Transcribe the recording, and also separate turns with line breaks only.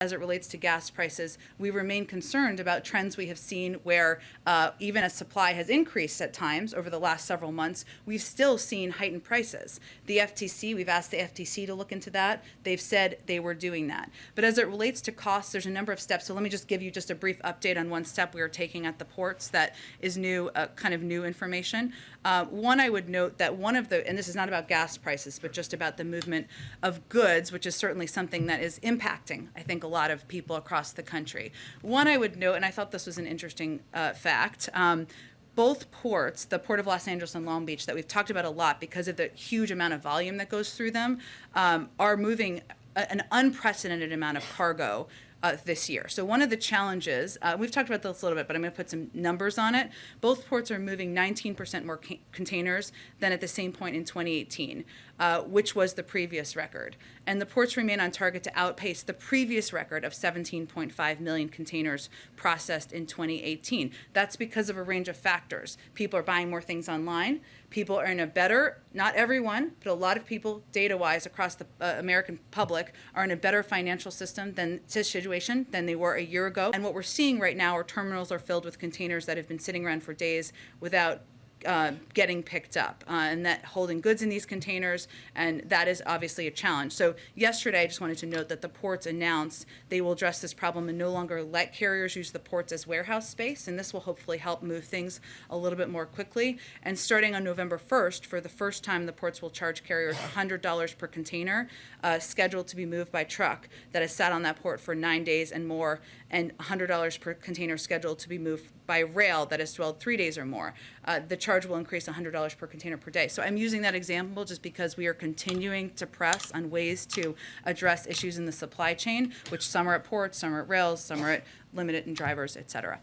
As it relates to gas prices, we remain concerned about trends we have seen where even as supply has increased at times over the last several months, we've still seen heightened prices. The FTC, we've asked the FTC to look into that. They've said they were doing that. But as it relates to costs, there's a number of steps. So let me just give you just a brief update on one step we are taking at the ports that is new, kind of new information. One, I would note that one of the, and this is not about gas prices, but just about the movement of goods, which is certainly something that is impacting, I think, a lot of people across the country. One, I would note, and I thought this was an interesting fact, both ports, the Port of Los Angeles and Long Beach, that we've talked about a lot because of the huge amount of volume that goes through them, are moving an unprecedented amount of cargo this year. So one of the challenges, we've talked about this a little bit, but I'm going to put some numbers on it. Both ports are moving 19% more containers than at the same point in 2018, which was the previous record. And the ports remain on target to outpace the previous record of 17.5 million containers processed in 2018. That's because of a range of factors. People are buying more things online. People are in a better, not everyone, but a lot of people, data-wise, across the American public, are in a better financial situation than they were a year ago. And what we're seeing right now are terminals are filled with containers that have been sitting around for days without getting picked up, and that holding goods in these containers, and that is obviously a challenge. So yesterday, I just wanted to note that the ports announced they will address this problem and no longer let carriers use the ports as warehouse space, and this will hopefully help move things a little bit more quickly. And starting on November 1st, for the first time, the ports will charge carriers $100 per container scheduled to be moved by truck that has sat on that port for 9 days and more, and $100 per container scheduled to be moved by rail that has dwelled 3 days or more. The charge will increase $100 per container per day. So I'm using that example just because we are continuing to press on ways to address issues in the supply chain, which some are at ports, some are at rails, some are at limited and drivers, et cetera.